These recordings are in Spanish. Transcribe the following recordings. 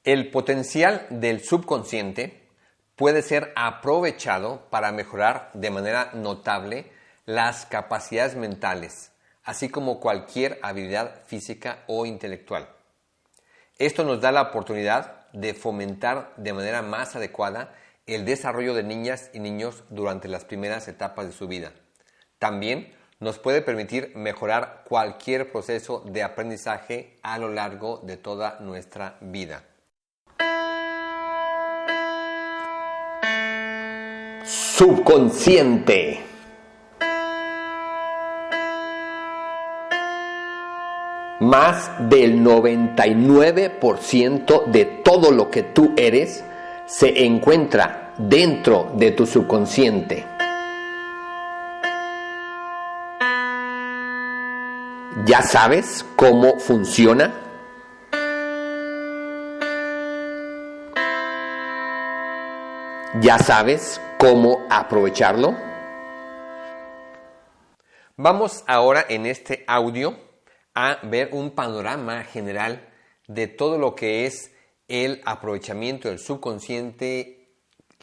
El potencial del subconsciente puede ser aprovechado para mejorar de manera notable las capacidades mentales, así como cualquier habilidad física o intelectual. Esto nos da la oportunidad de fomentar de manera más adecuada el desarrollo de niñas y niños durante las primeras etapas de su vida. También nos puede permitir mejorar cualquier proceso de aprendizaje a lo largo de toda nuestra vida. Subconsciente. Más del 99% de todo lo que tú eres se encuentra dentro de tu subconsciente. ¿Ya sabes cómo funciona? ¿Ya sabes cómo aprovecharlo? Vamos ahora en este audio a ver un panorama general de todo lo que es el aprovechamiento del subconsciente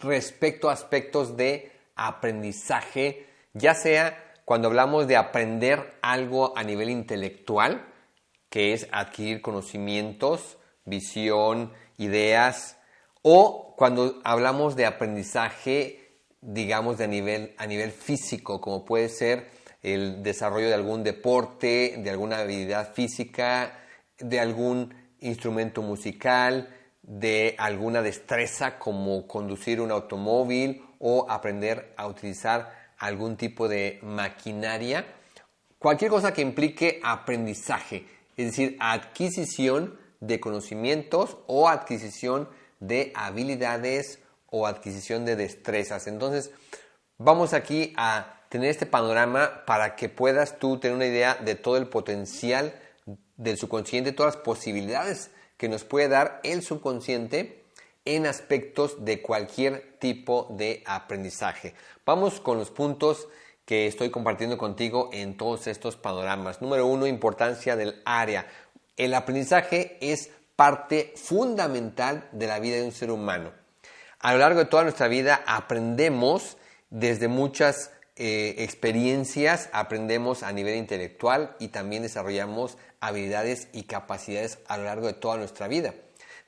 respecto a aspectos de aprendizaje, ya sea cuando hablamos de aprender algo a nivel intelectual, que es adquirir conocimientos, visión, ideas, o cuando hablamos de aprendizaje, digamos, a nivel físico, como puede ser el desarrollo de algún deporte, de alguna habilidad física, de algún instrumento musical, de alguna destreza como conducir un automóvil o aprender a utilizar algún tipo de maquinaria. Cualquier cosa que implique aprendizaje, es decir, adquisición de conocimientos o adquisición de habilidades o adquisición de destrezas. Entonces, vamos aquí a tener este panorama para que puedas tú tener una idea de todo el potencial del subconsciente, todas las posibilidades que nos puede dar el subconsciente en aspectos de cualquier tipo de aprendizaje. Vamos con los puntos que estoy compartiendo contigo en todos estos panoramas. Número 1, importancia del área. El aprendizaje es parte fundamental de la vida de un ser humano. A lo largo de toda nuestra vida aprendemos desde muchas experiencias, aprendemos a nivel intelectual y también desarrollamos habilidades y capacidades a lo largo de toda nuestra vida.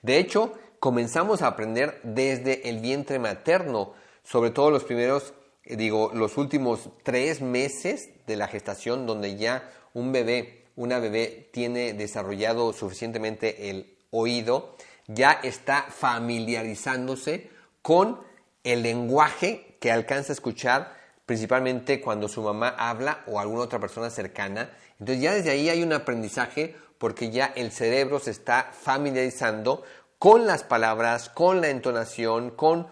De hecho, comenzamos a aprender desde el vientre materno, sobre todo los últimos 3 meses de la gestación, donde ya una bebé tiene desarrollado suficientemente el oído, ya está familiarizándose con el lenguaje que alcanza a escuchar, principalmente cuando su mamá habla o alguna otra persona cercana. Entonces ya desde ahí hay un aprendizaje porque ya el cerebro se está familiarizando con las palabras, con la entonación, con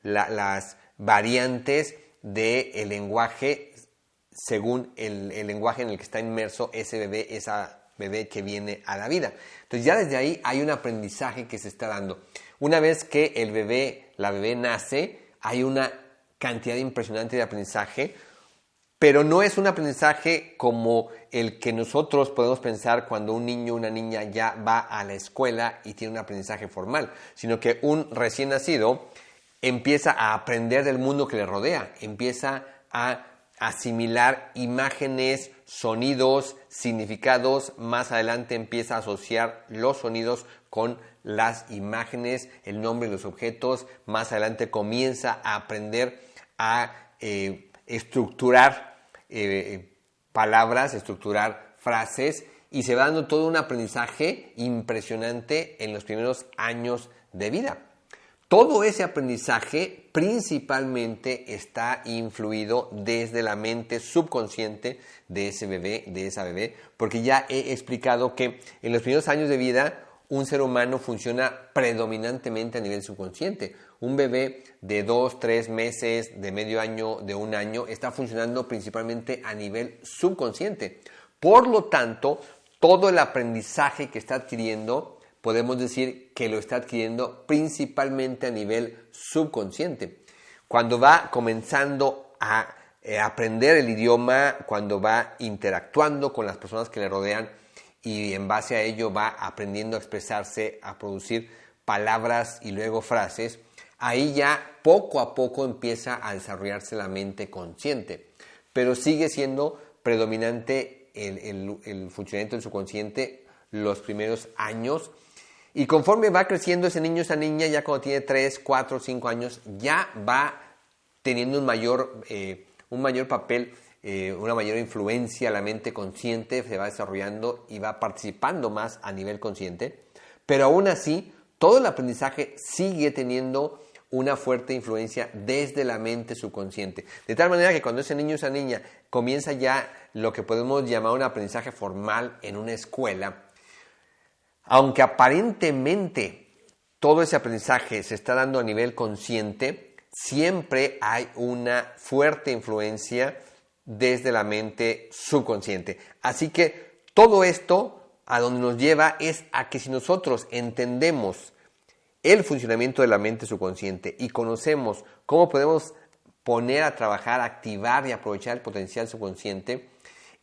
las variantes del lenguaje según el lenguaje en el que está inmerso esa bebé que viene a la vida. Entonces ya desde ahí hay un aprendizaje que se está dando. Una vez que la bebé nace, hay una cantidad impresionante de aprendizaje, pero no es un aprendizaje como el que nosotros podemos pensar cuando un niño o una niña ya va a la escuela y tiene un aprendizaje formal, sino que un recién nacido empieza a aprender del mundo que le rodea, empieza a asimilar imágenes, sonidos, significados, más adelante empieza a asociar los sonidos con las imágenes, el nombre de los objetos, más adelante comienza a aprender a estructurar palabras, estructurar frases y se va dando todo un aprendizaje impresionante en los primeros años de vida. Todo ese aprendizaje principalmente está influido desde la mente subconsciente de ese bebé, de esa bebé, porque ya he explicado que en los primeros años de vida un ser humano funciona predominantemente a nivel subconsciente. Un bebé de 2, 3 meses, de medio año, de 1 año, está funcionando principalmente a nivel subconsciente. Por lo tanto, todo el aprendizaje que está adquiriendo, podemos decir que lo está adquiriendo principalmente a nivel subconsciente. Cuando va comenzando a aprender el idioma, cuando va interactuando con las personas que le rodean y en base a ello va aprendiendo a expresarse, a producir palabras y luego frases, ahí ya poco a poco empieza a desarrollarse la mente consciente, pero sigue siendo predominante el funcionamiento del subconsciente los primeros años, y conforme va creciendo ese niño, esa niña, ya cuando tiene 3, 4, 5 años, ya va teniendo un mayor papel, una mayor influencia, la mente consciente se va desarrollando y va participando más a nivel consciente, pero aún así todo el aprendizaje sigue teniendo una fuerte influencia desde la mente subconsciente. De tal manera que cuando ese niño o esa niña comienza ya lo que podemos llamar un aprendizaje formal en una escuela, aunque aparentemente todo ese aprendizaje se está dando a nivel consciente, siempre hay una fuerte influencia desde la mente subconsciente. Así que todo esto a donde nos lleva es a que si nosotros entendemos el funcionamiento de la mente subconsciente y conocemos cómo podemos poner a trabajar, activar y aprovechar el potencial subconsciente,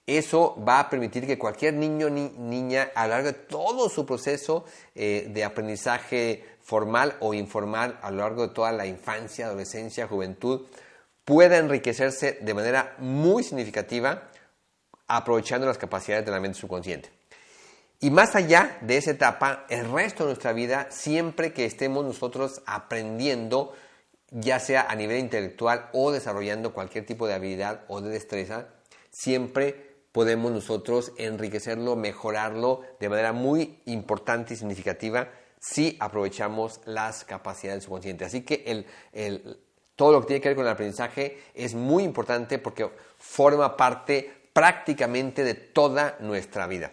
eso va a permitir que cualquier niño o niña a lo largo de todo su proceso de aprendizaje formal o informal, a lo largo de toda la infancia, adolescencia, juventud, pueda enriquecerse de manera muy significativa aprovechando las capacidades de la mente subconsciente. Y más allá de esa etapa, el resto de nuestra vida, siempre que estemos nosotros aprendiendo, ya sea a nivel intelectual o desarrollando cualquier tipo de habilidad o de destreza, siempre podemos nosotros enriquecerlo, mejorarlo de manera muy importante y significativa si aprovechamos las capacidades del subconsciente. Así que todo lo que tiene que ver con el aprendizaje es muy importante porque forma parte prácticamente de toda nuestra vida.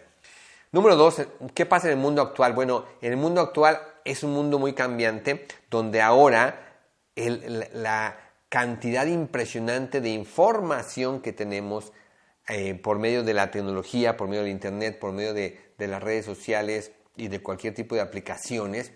Número 2, ¿qué pasa en el mundo actual? Bueno, en el mundo actual es un mundo muy cambiante donde ahora la cantidad impresionante de información que tenemos por medio de la tecnología, por medio del internet, por medio de las redes sociales y de cualquier tipo de aplicaciones,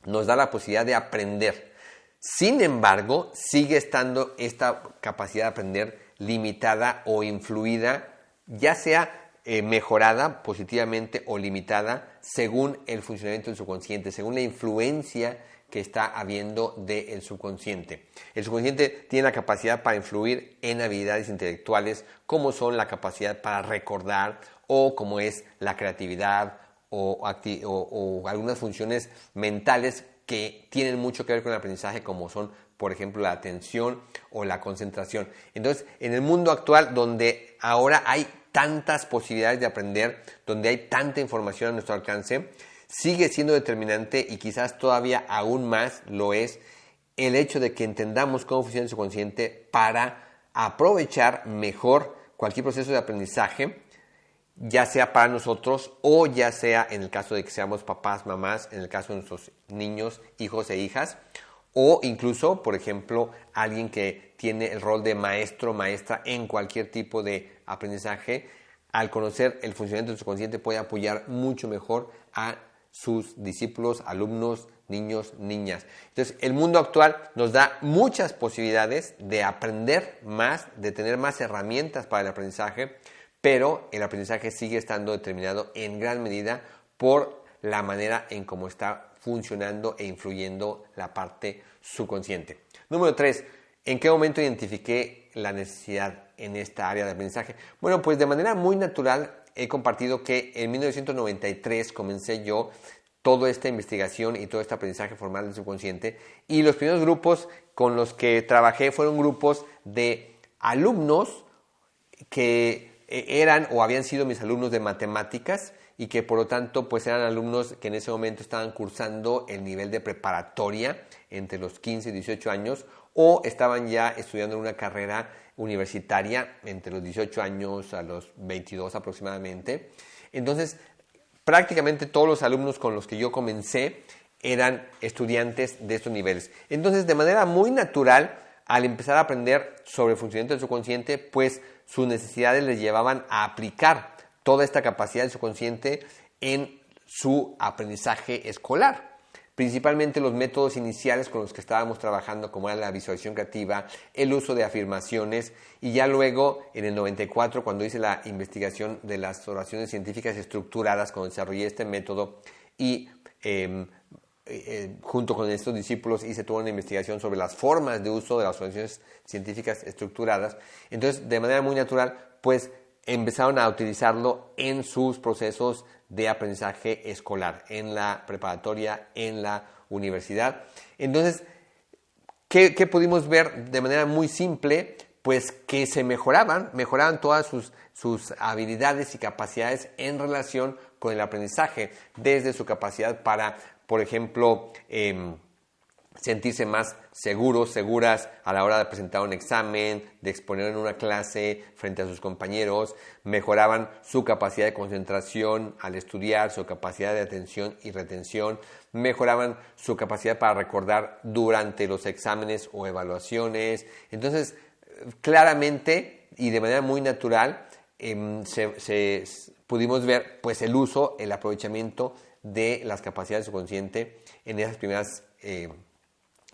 nos da la posibilidad de aprender. Sin embargo, sigue estando esta capacidad de aprender limitada o influida, ya sea mejorada positivamente o limitada según el funcionamiento del subconsciente, según la influencia que está habiendo del subconsciente. El subconsciente tiene la capacidad para influir en habilidades intelectuales como son la capacidad para recordar o como es la creatividad o algunas funciones mentales que tienen mucho que ver con el aprendizaje como son, por ejemplo, la atención o la concentración. Entonces, en el mundo actual donde ahora hay tantas posibilidades de aprender, donde hay tanta información a nuestro alcance, sigue siendo determinante y quizás todavía aún más lo es el hecho de que entendamos cómo funciona el subconsciente para aprovechar mejor cualquier proceso de aprendizaje, ya sea para nosotros o ya sea en el caso de que seamos papás, mamás, en el caso de nuestros niños, hijos e hijas, o incluso, por ejemplo, alguien que tiene el rol de maestro, maestra en cualquier tipo de aprendizaje, al conocer el funcionamiento del subconsciente puede apoyar mucho mejor a sus discípulos, alumnos, niños, niñas. Entonces, el mundo actual nos da muchas posibilidades de aprender más, de tener más herramientas para el aprendizaje, pero el aprendizaje sigue estando determinado en gran medida por la manera en cómo está funcionando e influyendo la parte subconsciente. Número 3, ¿en qué momento identifiqué la necesidad en esta área de aprendizaje? Bueno, pues de manera muy natural he compartido que en 1993 comencé yo toda esta investigación y todo este aprendizaje formal del subconsciente, y los primeros grupos con los que trabajé fueron grupos de alumnos que eran o habían sido mis alumnos de matemáticas y que por lo tanto pues eran alumnos que en ese momento estaban cursando el nivel de preparatoria entre los 15 y 18 años o estaban ya estudiando una carrera universitaria entre los 18 años a los 22 aproximadamente. Entonces, prácticamente todos los alumnos con los que yo comencé eran estudiantes de estos niveles. Entonces, de manera muy natural, al empezar a aprender sobre el funcionamiento del subconsciente, pues sus necesidades les llevaban a aplicar toda esta capacidad del subconsciente en su aprendizaje escolar. Principalmente los métodos iniciales con los que estábamos trabajando, como era la visualización creativa, el uso de afirmaciones, y ya luego, en el 94, cuando hice la investigación de las oraciones científicas estructuradas, cuando desarrollé este método y junto con estos discípulos hice toda una investigación sobre las formas de uso de las organizaciones científicas estructuradas. Entonces, de manera muy natural, pues empezaron a utilizarlo en sus procesos de aprendizaje escolar, en la preparatoria, en la universidad. Entonces, ¿qué pudimos ver de manera muy simple? Pues que se mejoraban todas sus habilidades y capacidades en relación con el aprendizaje, desde su capacidad para, por ejemplo, sentirse más seguros, seguras a la hora de presentar un examen, de exponer en una clase frente a sus compañeros, mejoraban su capacidad de concentración al estudiar, su capacidad de atención y retención, mejoraban su capacidad para recordar durante los exámenes o evaluaciones. Entonces, claramente y de manera muy natural, pudimos ver pues el uso, el aprovechamiento de las capacidades subconsciente en esas primeras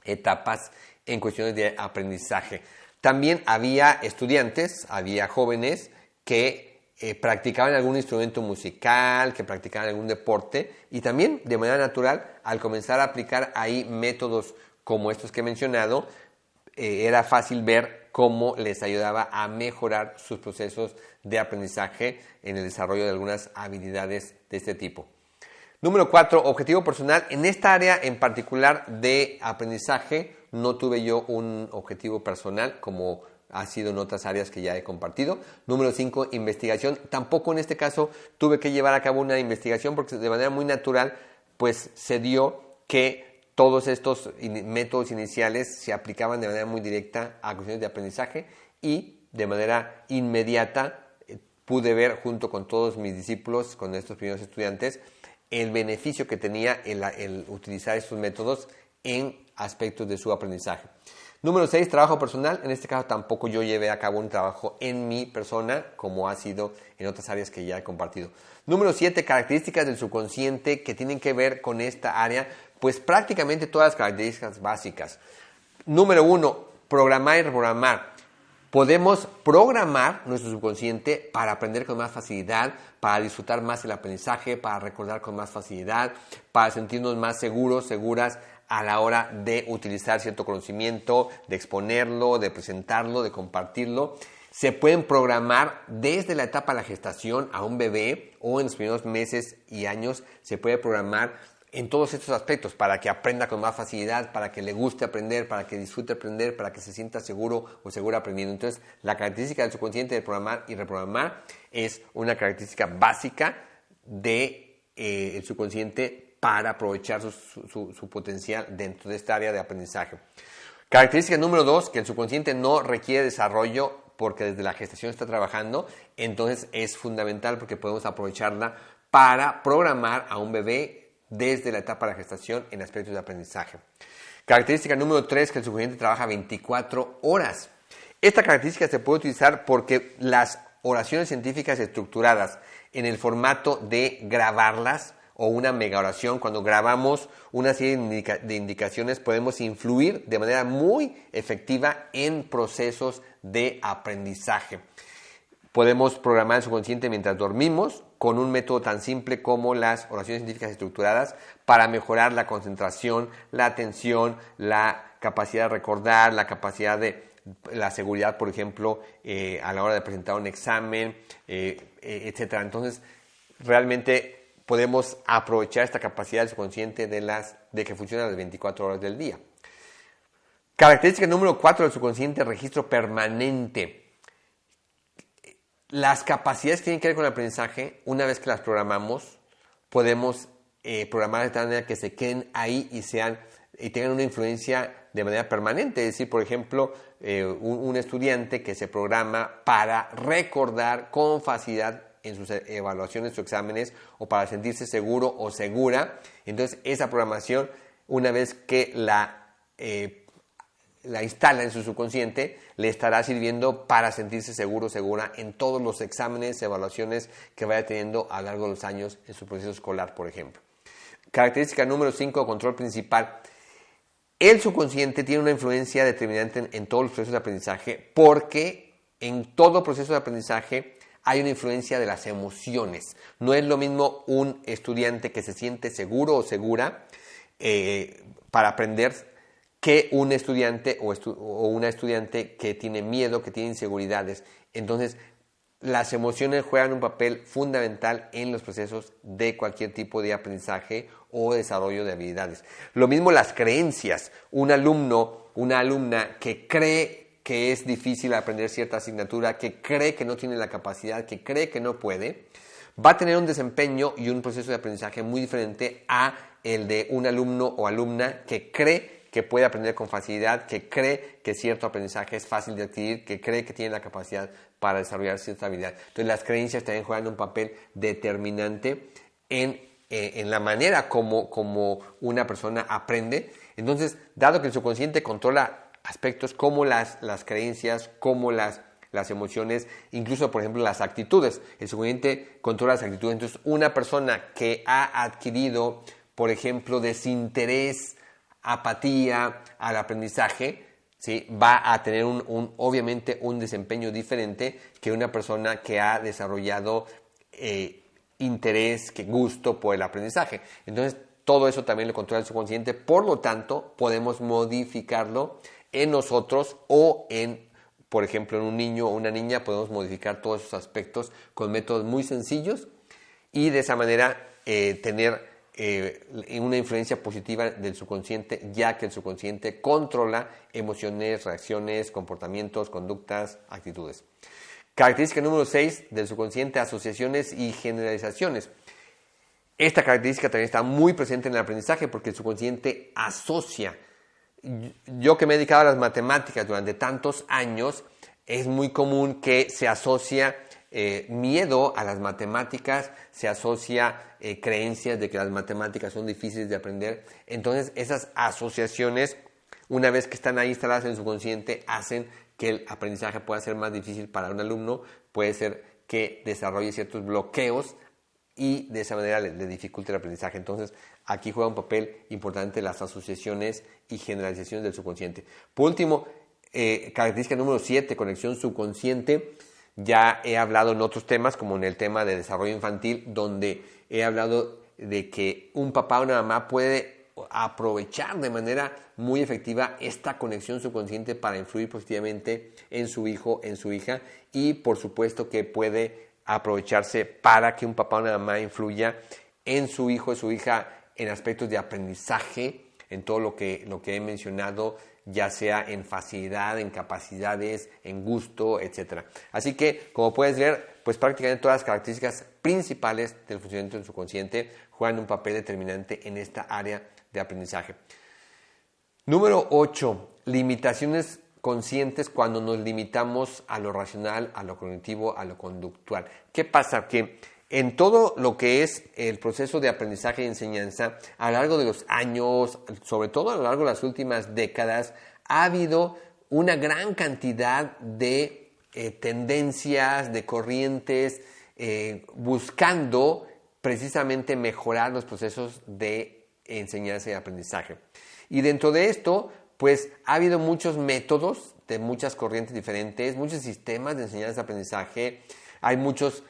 etapas en cuestiones de aprendizaje. También había estudiantes, había jóvenes que practicaban algún instrumento musical, que practicaban algún deporte, y también de manera natural, al comenzar a aplicar ahí métodos como estos que he mencionado, era fácil ver cómo les ayudaba a mejorar sus procesos de aprendizaje en el desarrollo de algunas habilidades de este tipo. Número 4, objetivo personal. En esta área en particular de aprendizaje no tuve yo un objetivo personal como ha sido en otras áreas que ya he compartido. Número 5, investigación. Tampoco en este caso tuve que llevar a cabo una investigación porque de manera muy natural pues se dio que todos estos métodos iniciales se aplicaban de manera muy directa a cuestiones de aprendizaje y de manera inmediata pude ver junto con todos mis discípulos, con estos primeros estudiantes, el beneficio que tenía el utilizar estos métodos en aspectos de su aprendizaje. Número 6, trabajo personal. En este caso tampoco yo llevé a cabo un trabajo en mi persona, como ha sido en otras áreas que ya he compartido. Número 7, características del subconsciente que tienen que ver con esta área, pues prácticamente todas las características básicas. Número 1, programar y reprogramar. Podemos programar nuestro subconsciente para aprender con más facilidad, para disfrutar más el aprendizaje, para recordar con más facilidad, para sentirnos más seguros, seguras a la hora de utilizar cierto conocimiento, de exponerlo, de presentarlo, de compartirlo. Se pueden programar desde la etapa de la gestación a un bebé o en los primeros meses y años se puede programar en todos estos aspectos, para que aprenda con más facilidad, para que le guste aprender, para que disfrute aprender, para que se sienta seguro o segura aprendiendo. Entonces, la característica del subconsciente de programar y reprogramar es una característica básica del subconsciente para aprovechar su potencial dentro de esta área de aprendizaje. Característica número 2, que el subconsciente no requiere desarrollo porque desde la gestación está trabajando, entonces es fundamental porque podemos aprovecharla para programar a un bebé desde la etapa de la gestación en aspectos de aprendizaje. Característica número 3, que el subconsciente trabaja 24 horas. Esta característica se puede utilizar porque las oraciones científicas estructuradas en el formato de grabarlas o una mega oración, cuando grabamos una serie de indicaciones podemos influir de manera muy efectiva en procesos de aprendizaje. Podemos programar el subconsciente mientras dormimos con un método tan simple como las oraciones científicas estructuradas para mejorar la concentración, la atención, la capacidad de recordar, la capacidad de la seguridad, por ejemplo, a la hora de presentar un examen, etc. Entonces, realmente podemos aprovechar esta capacidad del subconsciente de que funciona las 24 horas del día. Característica número 4 del subconsciente, registro permanente. Las capacidades que tienen que ver con el aprendizaje, una vez que las programamos, podemos programar de tal manera que se queden ahí y tengan una influencia de manera permanente. Es decir, por ejemplo, un estudiante que se programa para recordar con facilidad en sus evaluaciones o exámenes o para sentirse seguro o segura. Entonces, esa programación, una vez que la instala en su subconsciente, le estará sirviendo para sentirse seguro o segura en todos los exámenes, evaluaciones que vaya teniendo a lo largo de los años en su proceso escolar, por ejemplo. Característica número 5, control principal. El subconsciente tiene una influencia determinante en todos los procesos de aprendizaje porque en todo proceso de aprendizaje hay una influencia de las emociones. No es lo mismo un estudiante que se siente seguro o segura para aprender que un estudiante o una estudiante que tiene miedo, que tiene inseguridades. Entonces, las emociones juegan un papel fundamental en los procesos de cualquier tipo de aprendizaje o desarrollo de habilidades. Lo mismo las creencias. Un alumno, una alumna que cree que es difícil aprender cierta asignatura, que cree que no tiene la capacidad, que cree que no puede, va a tener un desempeño y un proceso de aprendizaje muy diferente a el de un alumno o alumna que cree que puede aprender con facilidad, que cree que cierto aprendizaje es fácil de adquirir, que cree que tiene la capacidad para desarrollar cierta habilidad. Entonces las creencias también juegan un papel determinante en la manera como una persona aprende. Entonces, dado que el subconsciente controla aspectos como las creencias, como las emociones, incluso, por ejemplo, las actitudes. El subconsciente controla las actitudes. Entonces, una persona que ha adquirido, por ejemplo, desinterés, apatía al aprendizaje, ¿sí?, va a tener obviamente un desempeño diferente que una persona que ha desarrollado interés, gusto por el aprendizaje. Entonces, todo eso también lo controla el subconsciente. Por lo tanto, podemos modificarlo en nosotros o por ejemplo, en un niño o una niña. Podemos modificar todos esos aspectos con métodos muy sencillos y de esa manera tener una influencia positiva del subconsciente, ya que el subconsciente controla emociones, reacciones, comportamientos, conductas, actitudes. Característica número 6 del subconsciente: asociaciones y generalizaciones. Esta característica también está muy presente en el aprendizaje porque el subconsciente asocia. Yo que me he dedicado a las matemáticas durante tantos años, es muy común que se asocia miedo a las matemáticas, se asocia creencias de que las matemáticas son difíciles de aprender. Entonces, esas asociaciones, una vez que están ahí instaladas en el subconsciente, hacen que el aprendizaje pueda ser más difícil para un alumno. Puede ser que desarrolle ciertos bloqueos y de esa manera le dificulte el aprendizaje. Entonces, aquí juega un papel importante las asociaciones y generalizaciones del subconsciente. Por último, característica número 7, conexión subconsciente. Ya he hablado en otros temas, como en el tema de desarrollo infantil, donde he hablado de que un papá o una mamá puede aprovechar de manera muy efectiva esta conexión subconsciente para influir positivamente en su hijo, en su hija, y por supuesto que puede aprovecharse para que un papá o una mamá influya en su hijo o su hija en aspectos de aprendizaje, en todo lo que he mencionado, ya sea en facilidad, en capacidades, en gusto, etc. Así que, como puedes ver, pues prácticamente todas las características principales del funcionamiento del subconsciente juegan un papel determinante en esta área de aprendizaje. Número 8. Limitaciones conscientes cuando nos limitamos a lo racional, a lo cognitivo, a lo conductual. ¿Qué pasa? Que en todo lo que es el proceso de aprendizaje y enseñanza, a lo largo de los años, sobre todo a lo largo de las últimas décadas, ha habido una gran cantidad de tendencias, de corrientes, buscando precisamente mejorar los procesos de enseñanza y aprendizaje. Y dentro de esto, pues ha habido muchos métodos de muchas corrientes diferentes, muchos sistemas de enseñanza y aprendizaje. Hay muchos,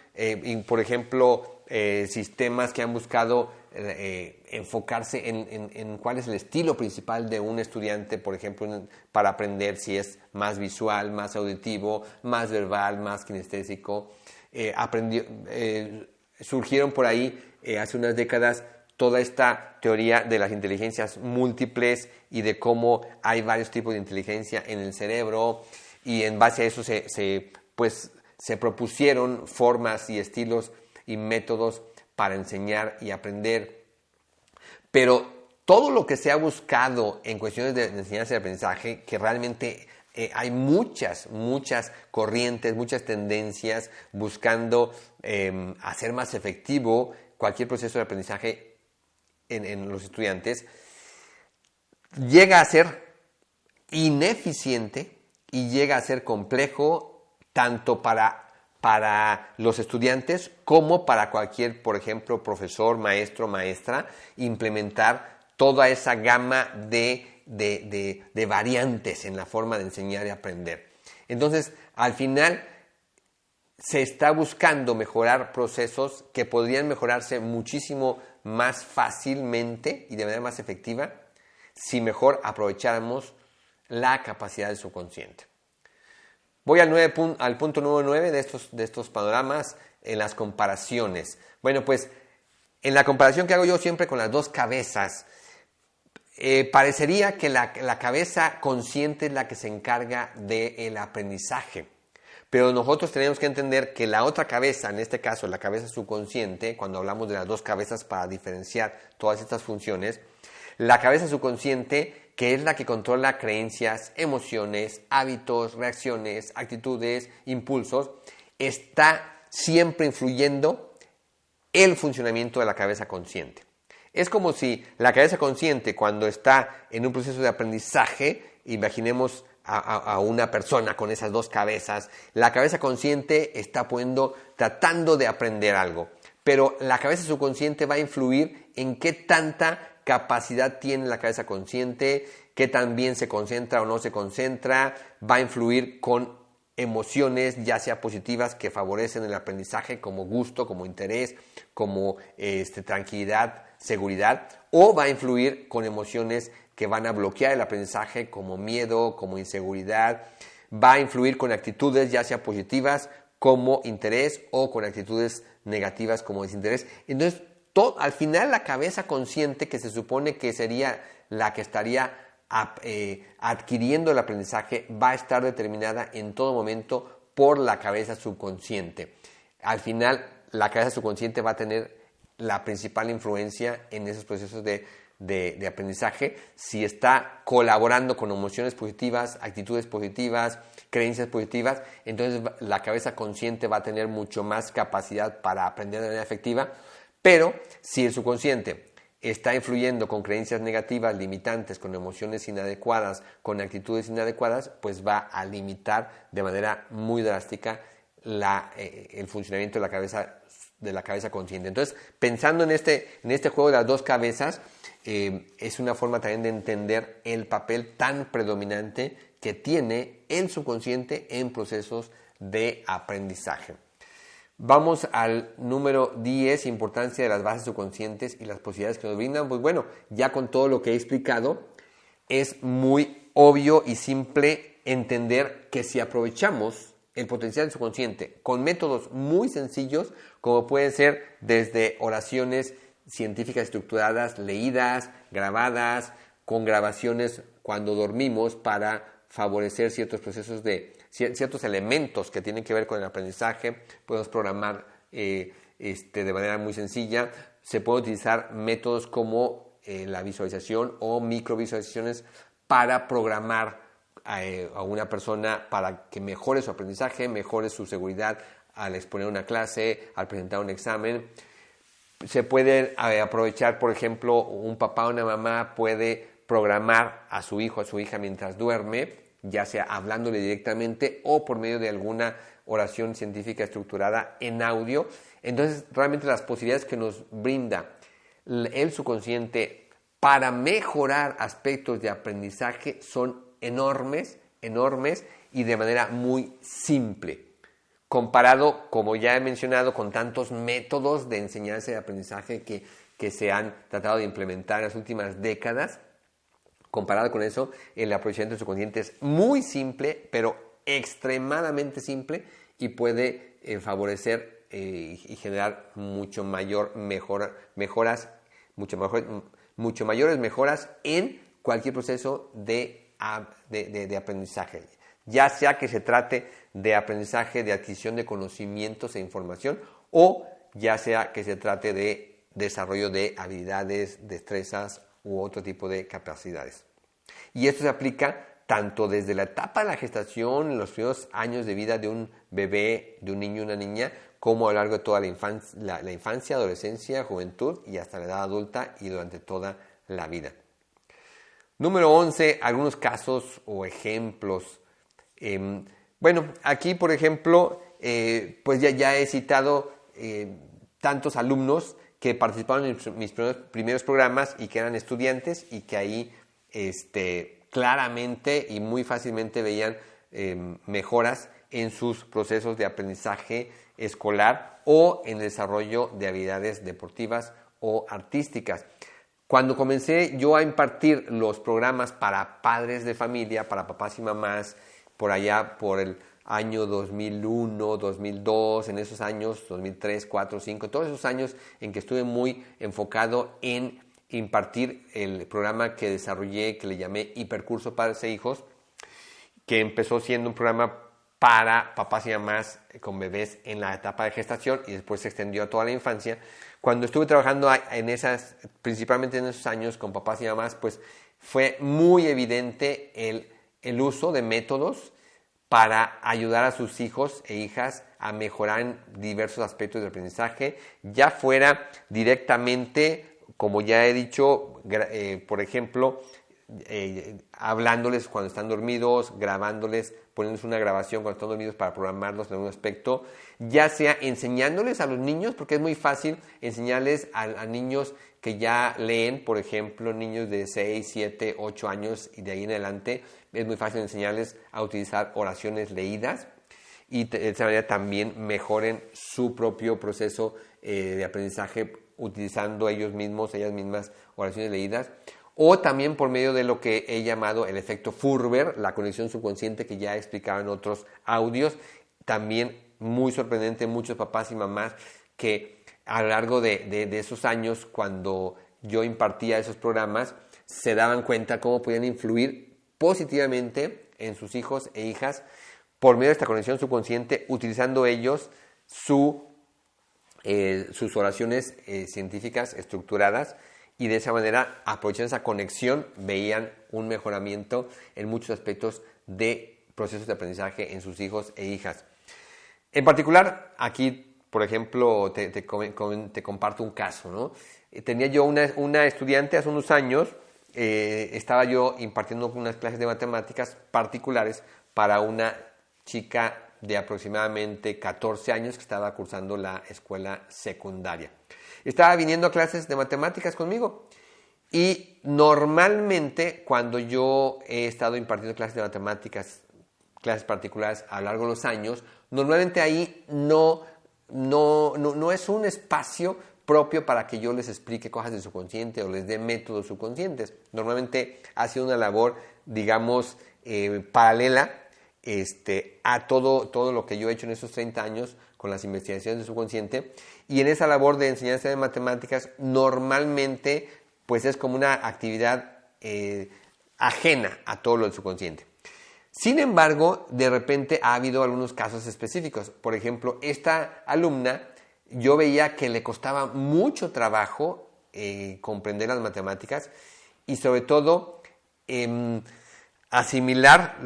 por ejemplo, sistemas que han buscado enfocarse en cuál es el estilo principal de un estudiante, por ejemplo, para aprender, si es más visual, más auditivo, más verbal, más kinestésico. Surgieron por ahí hace unas décadas toda esta teoría de las inteligencias múltiples y de cómo hay varios tipos de inteligencia en el cerebro, y en base a eso se propusieron formas y estilos y métodos para enseñar y aprender. Pero todo lo que se ha buscado en cuestiones de enseñanza y aprendizaje, que realmente hay muchas corrientes, muchas tendencias buscando hacer más efectivo cualquier proceso de aprendizaje en los estudiantes, llega a ser ineficiente y llega a ser complejo tanto para los estudiantes como para cualquier, por ejemplo, profesor, maestro, maestra, implementar toda esa gama de variantes en la forma de enseñar y aprender. Entonces, al final, se está buscando mejorar procesos que podrían mejorarse muchísimo más fácilmente y de manera más efectiva si mejor aprovecháramos la capacidad del subconsciente. Voy al punto número 9 de estos panoramas, en las comparaciones. Bueno, pues en la comparación que hago yo siempre con las dos cabezas, parecería que la cabeza consciente es la que se encarga del aprendizaje. Pero nosotros tenemos que entender que la otra cabeza, en este caso la cabeza subconsciente, cuando hablamos de las dos cabezas para diferenciar todas estas funciones, la cabeza subconsciente, que es la que controla creencias, emociones, hábitos, reacciones, actitudes, impulsos, está siempre influyendo el funcionamiento de la cabeza consciente. Es como si la cabeza consciente, cuando está en un proceso de aprendizaje, imaginemos a una persona con esas dos cabezas, la cabeza consciente está tratando de aprender algo, pero la cabeza subconsciente va a influir en qué tanta capacidad tiene la cabeza consciente, qué tan bien se concentra o no se concentra, va a influir con emociones, ya sea positivas, que favorecen el aprendizaje, como gusto, como interés, como tranquilidad, seguridad, o va a influir con emociones que van a bloquear el aprendizaje, como miedo, como inseguridad, va a influir con actitudes, ya sea positivas, como interés, o con actitudes negativas, como desinterés. Entonces, al final la cabeza consciente, que se supone que sería la que estaría adquiriendo el aprendizaje, va a estar determinada en todo momento por la cabeza subconsciente. Al final, la cabeza subconsciente va a tener la principal influencia en esos procesos de aprendizaje, si está colaborando con emociones positivas, actitudes positivas, creencias positivas. Entonces la cabeza consciente va a tener mucho más capacidad para aprender de manera efectiva. Pero si el subconsciente está influyendo con creencias negativas, limitantes, con emociones inadecuadas, con actitudes inadecuadas, pues va a limitar de manera muy drástica el funcionamiento de la cabeza consciente. Entonces, pensando en este juego de las dos cabezas, es una forma también de entender el papel tan predominante que tiene el subconsciente en procesos de aprendizaje. Vamos al número 10, importancia de las bases subconscientes y las posibilidades que nos brindan. Pues bueno, ya con todo lo que he explicado, es muy obvio y simple entender que si aprovechamos el potencial del subconsciente con métodos muy sencillos, como pueden ser desde oraciones científicas estructuradas, leídas, grabadas, con grabaciones cuando dormimos para favorecer ciertos procesos ciertos elementos que tienen que ver con el aprendizaje. Podemos programar de manera muy sencilla. Se pueden utilizar métodos como la visualización o microvisualizaciones para programar a una persona para que mejore su aprendizaje, mejore su seguridad al exponer una clase, al presentar un examen. Se puede aprovechar, por ejemplo, un papá o una mamá puede programar a su hijo o a su hija mientras duerme, ya sea hablándole directamente o por medio de alguna oración científica estructurada en audio. Entonces, realmente las posibilidades que nos brinda el subconsciente para mejorar aspectos de aprendizaje son enormes y de manera muy simple, comparado, como ya he mencionado, con tantos métodos de enseñanza y de aprendizaje que se han tratado de implementar en las últimas décadas. Comparado con eso, el aprovechamiento del subconsciente es muy simple, pero extremadamente simple, y puede favorecer y generar mucho mayores mejoras en cualquier proceso de aprendizaje, ya sea que se trate de aprendizaje de adquisición de conocimientos e información, o ya sea que se trate de desarrollo de habilidades, destrezas u otro tipo de capacidades. Y esto se aplica tanto desde la etapa de la gestación, en los primeros años de vida de un bebé, de un niño o una niña, como a lo largo de toda la infancia, adolescencia, juventud y hasta la edad adulta y durante toda la vida. Número 11, algunos casos o ejemplos. Bueno, aquí por ejemplo, pues ya he citado tantos alumnos que participaron en mis primeros programas y que eran estudiantes y que ahí claramente y muy fácilmente veían mejoras en sus procesos de aprendizaje escolar o en el desarrollo de habilidades deportivas o artísticas. Cuando comencé yo a impartir los programas para padres de familia, para papás y mamás, por allá por el año 2001, 2002, en esos años, 2003, 4, 5, todos esos años en que estuve muy enfocado en impartir el programa que desarrollé, que le llamé Hipercurso Padres e Hijos, que empezó siendo un programa para papás y mamás con bebés en la etapa de gestación y después se extendió a toda la infancia. Cuando estuve trabajando principalmente en esos años con papás y mamás, pues fue muy evidente el uso de métodos para ayudar a sus hijos e hijas a mejorar en diversos aspectos del aprendizaje, ya fuera directamente, como ya he dicho, por ejemplo, hablándoles cuando están dormidos, grabándoles, poniéndoles una grabación cuando están dormidos para programarlos en algún aspecto, ya sea enseñándoles a los niños, porque es muy fácil enseñarles a niños que ya leen, por ejemplo, niños de 6, 7, 8 años y de ahí en adelante, es muy fácil enseñarles a utilizar oraciones leídas y de esa manera también mejoren su propio proceso de aprendizaje utilizando ellas mismas oraciones leídas. O también por medio de lo que he llamado el efecto Furber, la conexión subconsciente que ya he explicado en otros audios. También muy sorprendente, muchos papás y mamás que a lo largo de esos años, cuando yo impartía esos programas, se daban cuenta cómo podían influir positivamente en sus hijos e hijas por medio de esta conexión subconsciente, utilizando ellos sus oraciones científicas estructuradas. Y de esa manera, aprovechando esa conexión, veían un mejoramiento en muchos aspectos de procesos de aprendizaje en sus hijos e hijas. En particular, aquí, por ejemplo, te comparto un caso, ¿no? Tenía yo una estudiante hace unos años, estaba yo impartiendo unas clases de matemáticas particulares para una chica de aproximadamente 14 años que estaba cursando la escuela secundaria. Estaba viniendo a clases de matemáticas conmigo y normalmente cuando yo he estado impartiendo clases de matemáticas, clases particulares a lo largo de los años, normalmente ahí no es un espacio propio para que yo les explique cosas del subconsciente o les dé métodos subconscientes. Normalmente ha sido una labor, digamos, paralela a todo lo que yo he hecho en esos 30 años con las investigaciones del subconsciente, y en esa labor de enseñanza de matemáticas normalmente pues es como una actividad ajena a todo lo del subconsciente. Sin embargo, de repente ha habido algunos casos específicos. Por ejemplo, esta alumna yo veía que le costaba mucho trabajo comprender las matemáticas y sobre todo asimilar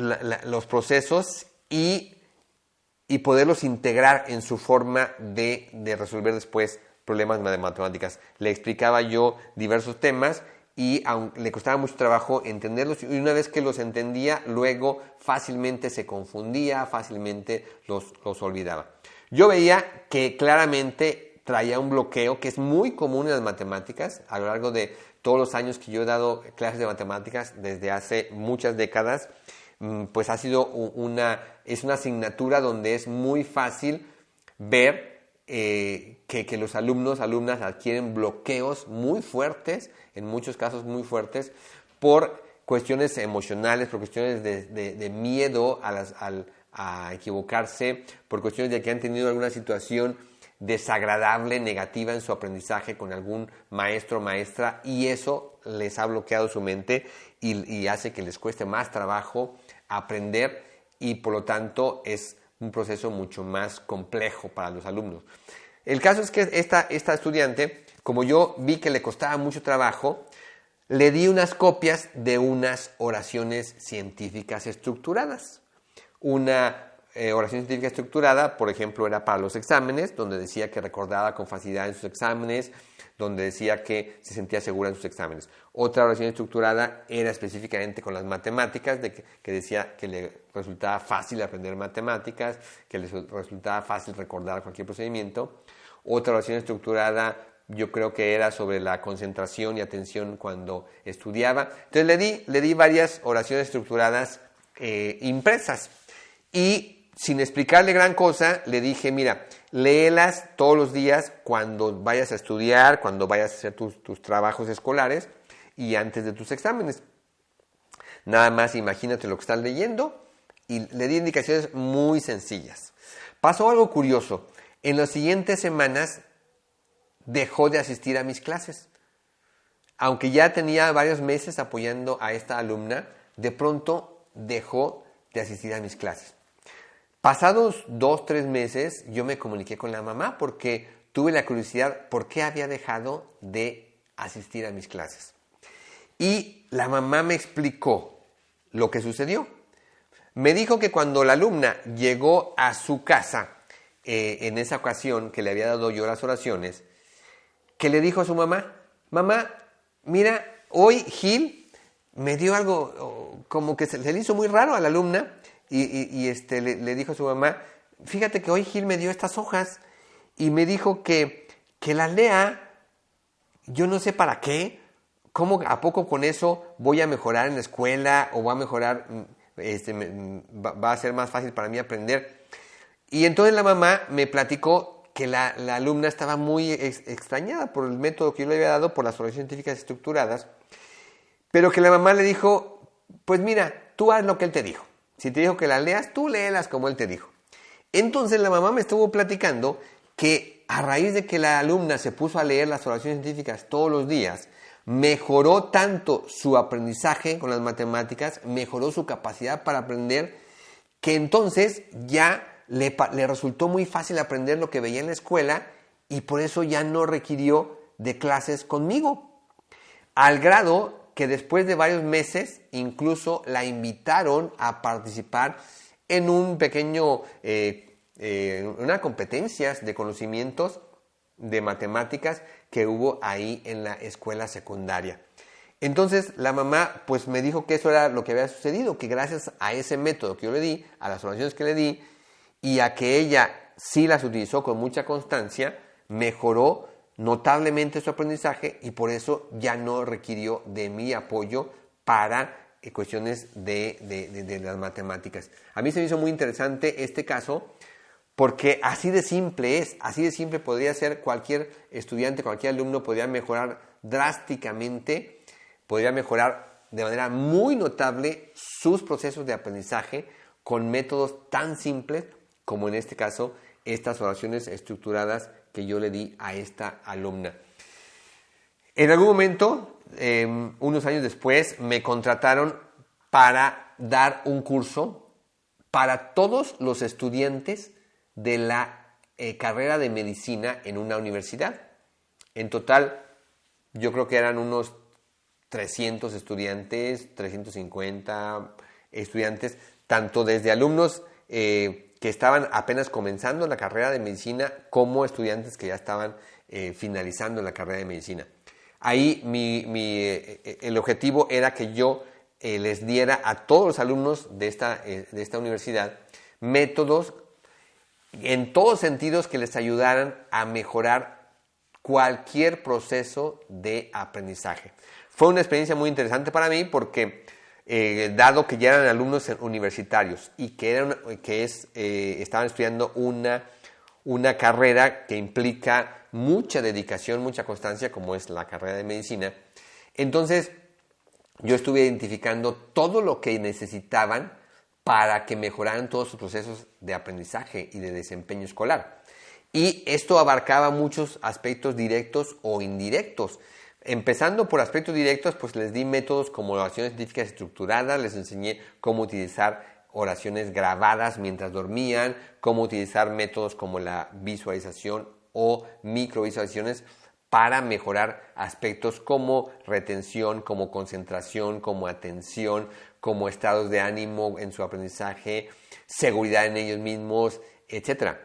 los procesos y poderlos integrar en su forma de resolver después problemas de matemáticas. Le explicaba yo diversos temas y le costaba mucho trabajo entenderlos, y una vez que los entendía, luego fácilmente se confundía, fácilmente los olvidaba. Yo veía que claramente traía un bloqueo que es muy común en las matemáticas. A lo largo de todos los años que yo he dado clases de matemáticas desde hace muchas décadas, pues ha sido es una asignatura donde es muy fácil ver que los alumnas adquieren bloqueos muy fuertes, en muchos casos muy fuertes, por cuestiones emocionales, por cuestiones de miedo a equivocarse, por cuestiones de que han tenido alguna situación desagradable, negativa en su aprendizaje con algún maestro o maestra, y eso les ha bloqueado su mente y hace que les cueste más trabajo aprender, y por lo tanto es un proceso mucho más complejo para los alumnos. El caso es que esta estudiante, como yo vi que le costaba mucho trabajo, le di unas copias de unas oraciones científicas estructuradas. Una oración científica estructurada, por ejemplo, era para los exámenes, donde decía que recordaba con facilidad en sus exámenes, donde decía que se sentía segura en sus exámenes. Otra oración estructurada era específicamente con las matemáticas, que decía que le resultaba fácil aprender matemáticas, que le resultaba fácil recordar cualquier procedimiento. Otra oración estructurada yo creo que era sobre la concentración y atención cuando estudiaba. Entonces le di varias oraciones estructuradas impresas, y sin explicarle gran cosa, le dije, mira, léelas todos los días cuando vayas a estudiar, cuando vayas a hacer tus trabajos escolares y antes de tus exámenes. Nada más imagínate lo que estás leyendo y le di indicaciones muy sencillas. Pasó algo curioso. En las siguientes semanas dejó de asistir a mis clases. Aunque ya tenía varios meses apoyando a esta alumna, de pronto dejó de asistir a mis clases. Pasados 2-3 meses, yo me comuniqué con la mamá porque tuve la curiosidad por qué había dejado de asistir a mis clases. Y la mamá me explicó lo que sucedió. Me dijo que cuando la alumna llegó a su casa, en esa ocasión que le había dado yo las oraciones, que le dijo a su mamá, mamá, mira, hoy Gil me dio algo, como que se le hizo muy raro a la alumna, y le dijo a su mamá, fíjate que hoy Gil me dio estas hojas, y me dijo que las lea, yo no sé para qué, ¿cómo a poco con eso voy a mejorar en la escuela, o va a mejorar, va a ser más fácil para mí aprender? Y entonces la mamá me platicó que la alumna estaba muy extrañada por el método que yo le había dado, por las soluciones científicas estructuradas, pero que la mamá le dijo, pues mira, tú haz lo que él te dijo. Si te dijo que las leas, tú léelas como él te dijo. Entonces la mamá me estuvo platicando que a raíz de que la alumna se puso a leer las oraciones científicas todos los días, mejoró tanto su aprendizaje con las matemáticas, mejoró su capacidad para aprender, que entonces ya le resultó muy fácil aprender lo que veía en la escuela y por eso ya no requirió de clases conmigo. Al grado que después de varios meses incluso la invitaron a participar en un pequeño, unas competencias de conocimientos de matemáticas que hubo ahí en la escuela secundaria. Entonces la mamá pues me dijo que eso era lo que había sucedido, que gracias a ese método que yo le di, a las oraciones que le di, y a que ella sí las utilizó con mucha constancia, mejoró notablemente su aprendizaje y por eso ya no requirió de mi apoyo para cuestiones de las matemáticas. A mí se me hizo muy interesante este caso porque así de simple es, así de simple podría ser cualquier estudiante, cualquier alumno podría mejorar drásticamente, podría mejorar de manera muy notable sus procesos de aprendizaje con métodos tan simples como en este caso estas oraciones estructuradas que yo le di a esta alumna. En algún momento, unos años después, me contrataron para dar un curso para todos los estudiantes de la carrera de medicina en una universidad. En total, yo creo que eran unos 300 estudiantes, 350 estudiantes, tanto desde alumnos que estaban apenas comenzando la carrera de medicina como estudiantes que ya estaban finalizando la carrera de medicina. Ahí el objetivo era que yo les diera a todos los alumnos de esta universidad métodos en todos sentidos que les ayudaran a mejorar cualquier proceso de aprendizaje. Fue una experiencia muy interesante para mí porque dado que ya eran alumnos universitarios y estaban estudiando una carrera que implica mucha dedicación, mucha constancia, como es la carrera de medicina, entonces yo estuve identificando todo lo que necesitaban para que mejoraran todos sus procesos de aprendizaje y de desempeño escolar. Y esto abarcaba muchos aspectos directos o indirectos. Empezando por aspectos directos, pues les di métodos como oraciones científicas estructuradas, les enseñé cómo utilizar oraciones grabadas mientras dormían, cómo utilizar métodos como la visualización o microvisualizaciones para mejorar aspectos como retención, como concentración, como atención, como estados de ánimo en su aprendizaje, seguridad en ellos mismos, etc.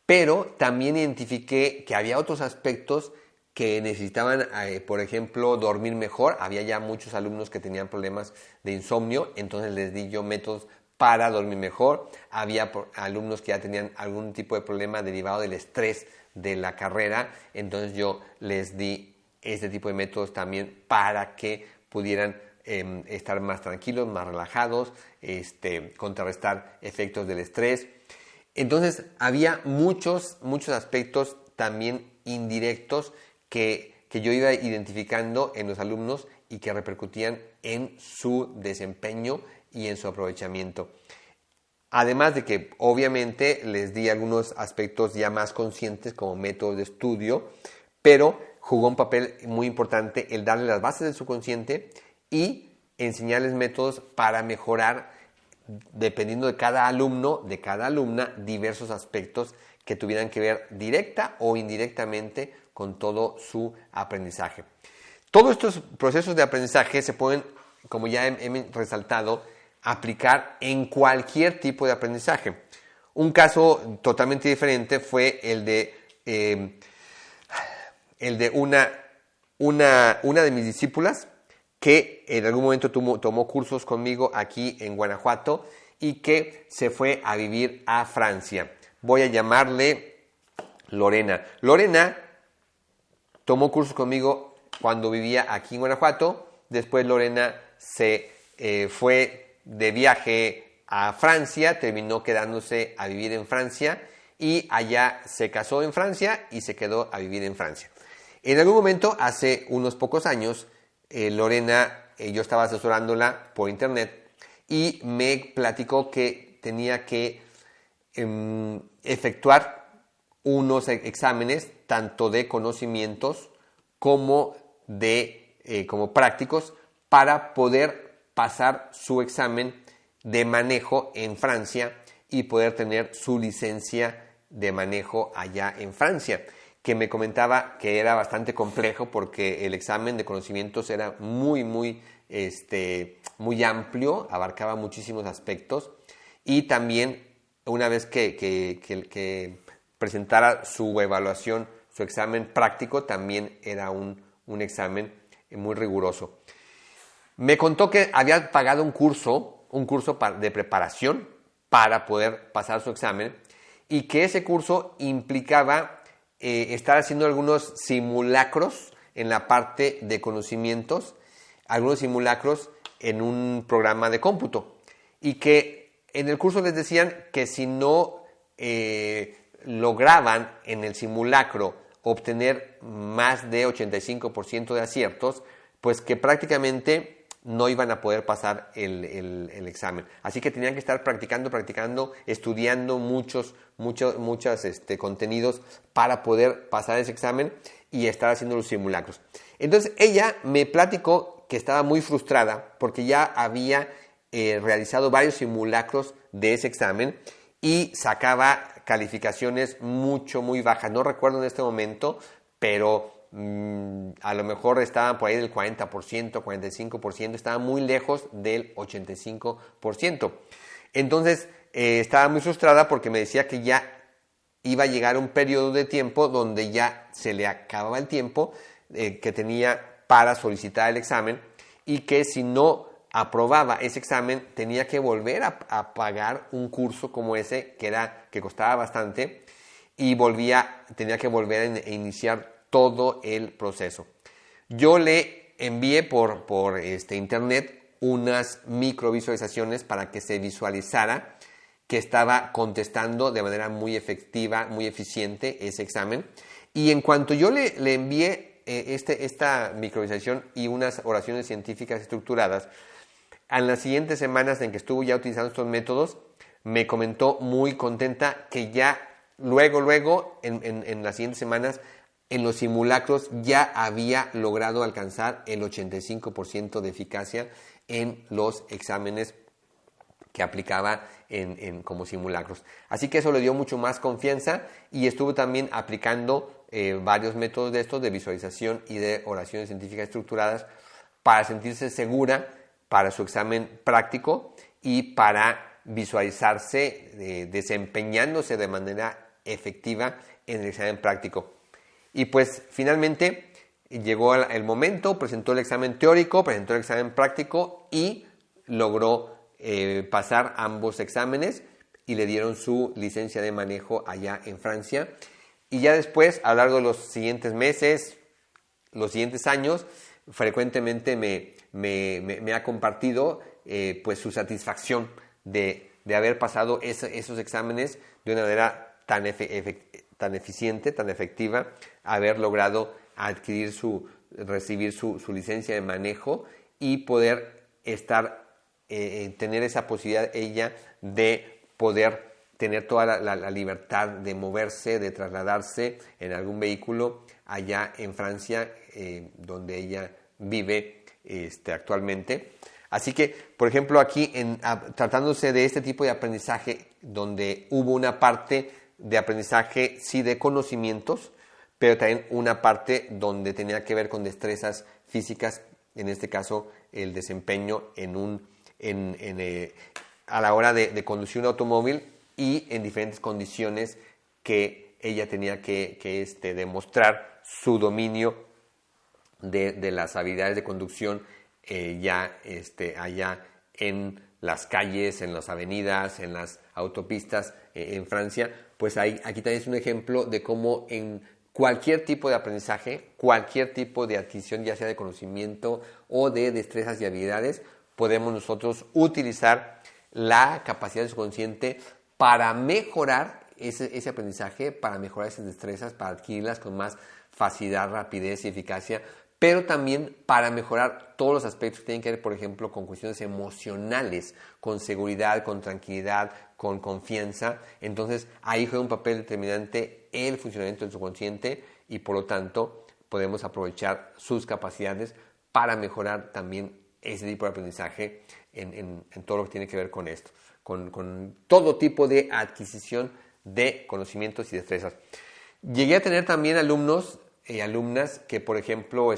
Pero también identifiqué que había otros aspectos que necesitaban, por ejemplo, dormir mejor. Había ya muchos alumnos que tenían problemas de insomnio, entonces les di yo métodos para dormir mejor. Había alumnos que ya tenían algún tipo de problema derivado del estrés de la carrera, entonces yo les di este tipo de métodos también para que pudieran estar más tranquilos, más relajados, contrarrestar efectos del estrés. Entonces, había muchos aspectos también indirectos que yo iba identificando en los alumnos y que repercutían en su desempeño y en su aprovechamiento. Además de que obviamente les di algunos aspectos ya más conscientes como métodos de estudio, pero jugó un papel muy importante el darle las bases del subconsciente y enseñarles métodos para mejorar, dependiendo de cada alumno, de cada alumna, diversos aspectos que tuvieran que ver directa o indirectamente con todo su aprendizaje. Todos estos procesos de aprendizaje se pueden, como ya he resaltado, aplicar en cualquier tipo de aprendizaje. Un caso totalmente diferente fue el de una de mis discípulas que en algún momento tomó cursos conmigo aquí en Guanajuato y que se fue a vivir a Francia. Voy a llamarle Lorena. Lorena tomó cursos conmigo cuando vivía aquí en Guanajuato. Después Lorena se fue de viaje a Francia, terminó quedándose a vivir en Francia y allá se casó en Francia y se quedó a vivir en Francia. En algún momento, hace unos pocos años, Lorena, yo estaba asesorándola por internet y me platicó que tenía que efectuar unos exámenes tanto de conocimientos como como prácticos para poder pasar su examen de manejo en Francia y poder tener su licencia de manejo allá en Francia, que me comentaba que era bastante complejo porque el examen de conocimientos era muy amplio, abarcaba muchísimos aspectos y también una vez que presentara su evaluación, su examen práctico, también era un examen muy riguroso. Me contó que había pagado un curso de preparación para poder pasar su examen y que ese curso implicaba estar haciendo algunos simulacros en la parte de conocimientos, algunos simulacros en un programa de cómputo y que en el curso les decían que si no lograban en el simulacro obtener más de 85% de aciertos, pues que prácticamente no iban a poder pasar el examen. Así que tenían que estar practicando, estudiando muchos contenidos para poder pasar ese examen y estar haciendo los simulacros. Entonces ella me platicó que estaba muy frustrada porque ya había realizado varios simulacros de ese examen y sacaba calificaciones muy bajas. No recuerdo en este momento, pero a lo mejor estaban por ahí del 40%, 45%, estaban muy lejos del 85%. Entonces estaba muy frustrada porque me decía que ya iba a llegar un periodo de tiempo donde ya se le acababa el tiempo que tenía para solicitar el examen y que si no aprobaba ese examen tenía que volver a pagar un curso como ese que costaba bastante y tenía que volver a iniciar todo el proceso. Yo le envié por internet unas microvisualizaciones para que se visualizara que estaba contestando de manera muy efectiva, muy eficiente ese examen. Y en cuanto yo le envié esta microvisualización y unas oraciones científicas estructuradas, en las siguientes semanas en que estuvo ya utilizando estos métodos, me comentó muy contenta que ya luego, en las siguientes semanas, en los simulacros ya había logrado alcanzar el 85% de eficacia en los exámenes que aplicaba como simulacros. Así que eso le dio mucho más confianza y estuvo también aplicando varios métodos de estos, de visualización y de oraciones científicas estructuradas, para sentirse segura para su examen práctico y para visualizarse desempeñándose de manera efectiva en el examen práctico. Y pues finalmente llegó el momento, presentó el examen teórico, presentó el examen práctico y logró pasar ambos exámenes y le dieron su licencia de manejo allá en Francia. Y ya después, a lo largo de los siguientes meses, los siguientes años, frecuentemente me ha compartido pues su satisfacción de de haber pasado esos exámenes de una manera tan eficiente, tan efectiva, haber logrado recibir su licencia de manejo y poder tener esa posibilidad ella de poder tener toda la libertad de moverse, de trasladarse en algún vehículo allá en Francia, donde ella vive actualmente. Así que, por ejemplo, aquí, tratándose de este tipo de aprendizaje, donde hubo una parte de aprendizaje, sí, de conocimientos, pero también una parte donde tenía que ver con destrezas físicas, en este caso, el desempeño a la hora de conducir un automóvil y en diferentes condiciones que ella tenía que demostrar su dominio de las habilidades de conducción allá en las calles, en las avenidas, en las autopistas en Francia. Pues aquí también es un ejemplo de cómo en cualquier tipo de aprendizaje, cualquier tipo de adquisición, ya sea de conocimiento o de destrezas y habilidades, podemos nosotros utilizar la capacidad del subconsciente para mejorar ese aprendizaje, para mejorar esas destrezas, para adquirirlas con más facilidad, rapidez y eficacia, pero también para mejorar todos los aspectos que tienen que ver, por ejemplo, con cuestiones emocionales, con seguridad, con tranquilidad, con confianza. Entonces, ahí juega un papel determinante el funcionamiento del subconsciente y, por lo tanto, podemos aprovechar sus capacidades para mejorar también ese tipo de aprendizaje en todo lo que tiene que ver con esto, con todo tipo de adquisición de conocimientos y destrezas. Llegué a tener también alumnos y alumnas que, por ejemplo,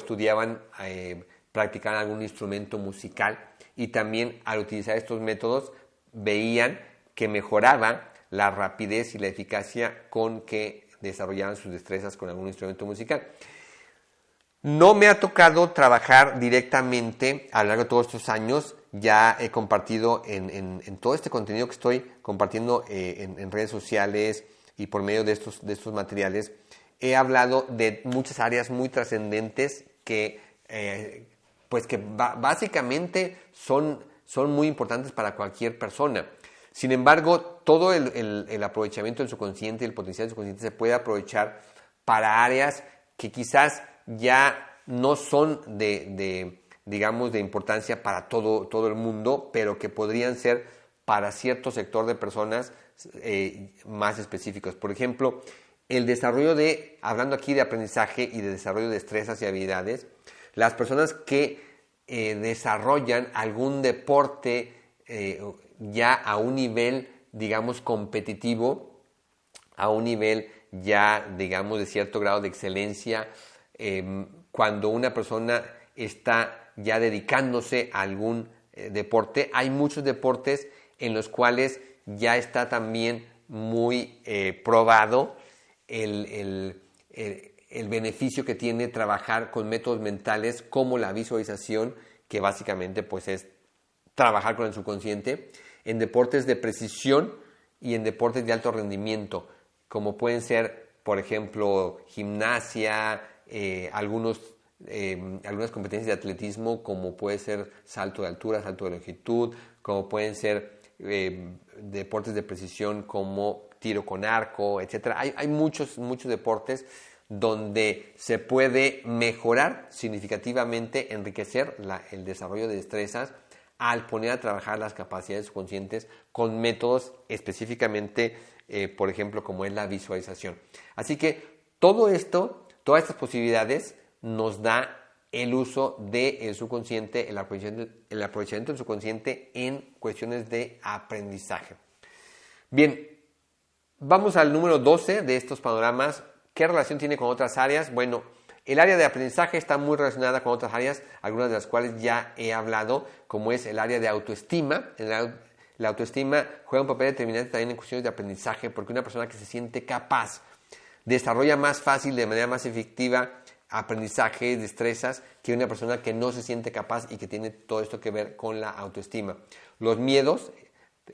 practicaban algún instrumento musical y también al utilizar estos métodos veían que mejoraba la rapidez y la eficacia con que desarrollaban sus destrezas con algún instrumento musical. No me ha tocado trabajar directamente a lo largo de todos estos años. Ya he compartido en todo este contenido que estoy compartiendo en redes sociales y por medio de estos materiales. He hablado de muchas áreas muy trascendentes que básicamente son muy importantes para cualquier persona. Sin embargo, todo el aprovechamiento del subconsciente y el potencial del subconsciente se puede aprovechar para áreas que quizás ya no son digamos, de importancia para todo el mundo, pero que podrían ser para cierto sector de personas más específicos. Por ejemplo, el desarrollo hablando aquí de aprendizaje y de desarrollo de destrezas y habilidades, las personas que desarrollan algún deporte ya a un nivel, digamos, competitivo, a un nivel ya, digamos, de cierto grado de excelencia, cuando una persona está ya dedicándose a algún deporte, hay muchos deportes en los cuales ya está también muy probado el beneficio que tiene trabajar con métodos mentales como la visualización, que básicamente pues es trabajar con el subconsciente, en deportes de precisión y en deportes de alto rendimiento, como pueden ser, por ejemplo, gimnasia, algunas competencias de atletismo, como puede ser salto de altura, salto de longitud, como pueden ser deportes de precisión como tiro con arco, etc. Hay muchos deportes donde se puede mejorar significativamente, enriquecer el desarrollo de destrezas al poner a trabajar las capacidades subconscientes con métodos específicamente, por ejemplo, como es la visualización. Así que todo esto, todas estas posibilidades nos da el uso del subconsciente, el aprovechamiento del subconsciente en cuestiones de aprendizaje. Bien, vamos al número 12 de estos panoramas. ¿Qué relación tiene con otras áreas? Bueno, el área de aprendizaje está muy relacionada con otras áreas, algunas de las cuales ya he hablado, como es el área de autoestima. La autoestima juega un papel determinante también en cuestiones de aprendizaje, porque una persona que se siente capaz desarrolla más fácil, de manera más efectiva, aprendizaje, destrezas, que una persona que no se siente capaz y que tiene todo esto que ver con la autoestima. Los miedos,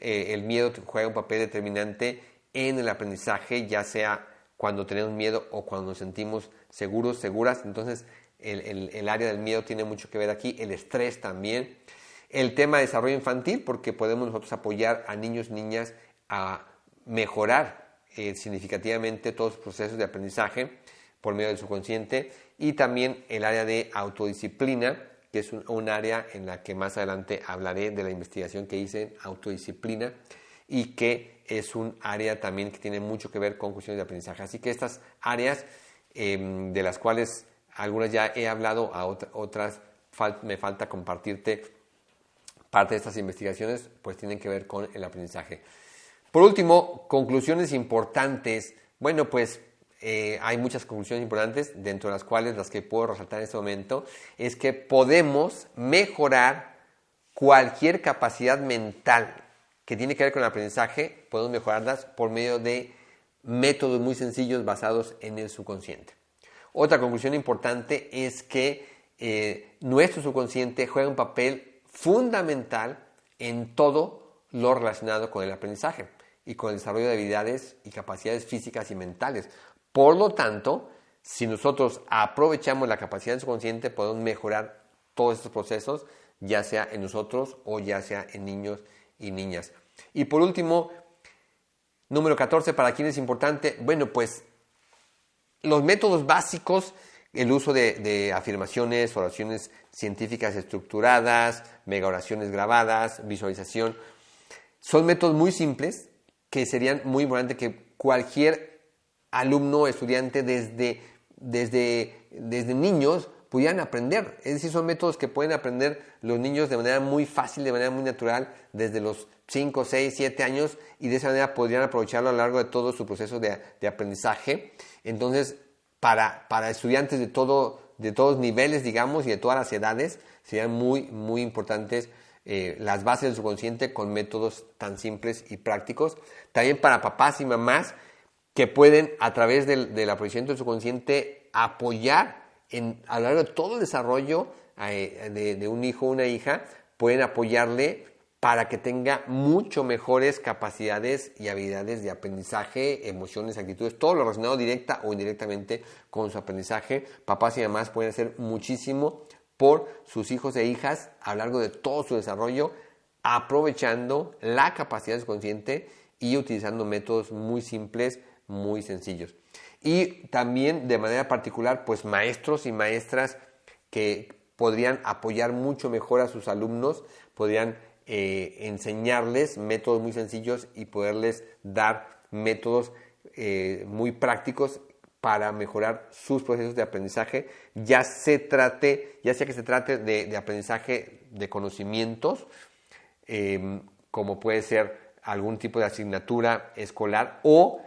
el miedo juega un papel determinante en el aprendizaje, ya sea cuando tenemos miedo o cuando nos sentimos seguras. Entonces, el área del miedo tiene mucho que ver aquí, el estrés también. el tema de desarrollo infantil, porque podemos nosotros apoyar a niños y niñas a mejorar significativamente todos los procesos de aprendizaje por medio del subconsciente, y también el área de autodisciplina, que es un área en la que más adelante hablaré de la investigación que hice en autodisciplina, y que es un área también que tiene mucho que ver con cuestiones de aprendizaje. Así que estas áreas, de las cuales algunas ya he hablado, a otras me falta compartirte parte de estas investigaciones, pues tienen que ver con el aprendizaje. Por último, conclusiones importantes. Bueno, pues hay muchas conclusiones importantes, dentro de las cuales las que puedo resaltar en este momento es que podemos mejorar cualquier capacidad mental que tiene que ver con el aprendizaje, podemos mejorarlas por medio de métodos muy sencillos basados en el subconsciente. Otra conclusión importante es que nuestro subconsciente juega un papel fundamental en todo lo relacionado con el aprendizaje y con el desarrollo de habilidades y capacidades físicas y mentales. Por lo tanto, si nosotros aprovechamos la capacidad del subconsciente, podemos mejorar todos estos procesos, ya sea en nosotros o ya sea en niños y niñas. Y por último, número 14, ¿para quién es importante? Bueno, pues los métodos básicos, el uso de afirmaciones, oraciones científicas estructuradas, mega oraciones grabadas, visualización, son métodos muy simples que serían muy importantes que cualquier alumno o estudiante desde niños pudieran aprender. Es decir, son métodos que pueden aprender los niños de manera muy fácil, de manera muy natural, desde los 5, 6, 7 años, y de esa manera podrían aprovecharlo a lo largo de todo su proceso de aprendizaje. Entonces, para estudiantes de todos niveles, digamos, y de todas las edades, serían muy, muy importantes las bases del subconsciente con métodos tan simples y prácticos. También para papás y mamás que pueden, a través del aprovechamiento del subconsciente, apoyar a lo largo de todo el desarrollo de un hijo o una hija, pueden apoyarle para que tenga mucho mejores capacidades y habilidades de aprendizaje, emociones, actitudes, todo lo relacionado directa o indirectamente con su aprendizaje. Papás y mamás pueden hacer muchísimo por sus hijos e hijas a lo largo de todo su desarrollo, aprovechando la capacidad subconsciente y utilizando métodos muy simples, muy sencillos. Y también de manera particular, pues maestros y maestras que podrían apoyar mucho mejor a sus alumnos, podrían enseñarles métodos muy sencillos y poderles dar métodos muy prácticos para mejorar sus procesos de aprendizaje, ya sea que se trate de aprendizaje de conocimientos, como puede ser algún tipo de asignatura escolar, o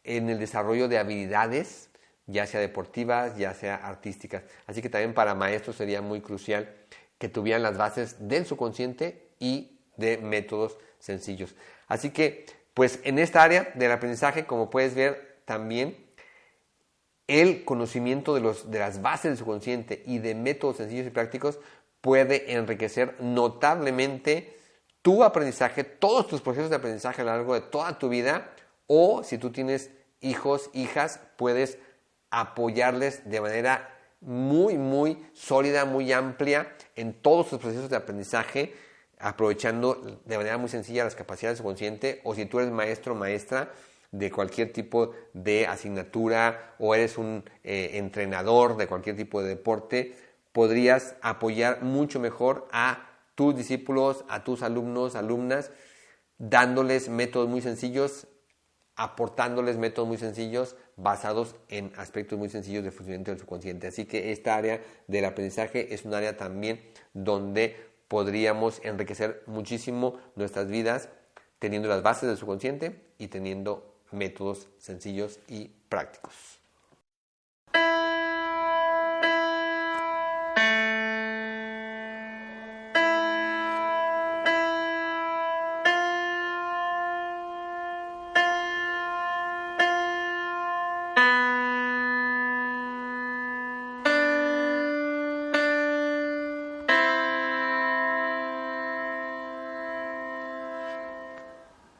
en el desarrollo de habilidades, ya sea deportivas, ya sea artísticas. Así que también para maestros sería muy crucial que tuvieran las bases del subconsciente y de métodos sencillos. Así que, pues en esta área del aprendizaje, como puedes ver, también el conocimiento de las bases del subconsciente y de métodos sencillos y prácticos puede enriquecer notablemente tu aprendizaje, todos tus procesos de aprendizaje a lo largo de toda tu vida, o si tú tienes hijos, hijas, puedes apoyarles de manera muy, muy sólida, muy amplia en todos sus procesos de aprendizaje, aprovechando de manera muy sencilla las capacidades subconsciente. O si tú eres maestro o maestra de cualquier tipo de asignatura, o eres un entrenador de cualquier tipo de deporte, podrías apoyar mucho mejor a tus discípulos, a tus alumnos, alumnas, dándoles métodos muy sencillos, aportándoles métodos muy sencillos basados en aspectos muy sencillos de funcionamiento del subconsciente. Así que esta área del aprendizaje es un área también donde podríamos enriquecer muchísimo nuestras vidas, teniendo las bases del subconsciente y teniendo métodos sencillos y prácticos.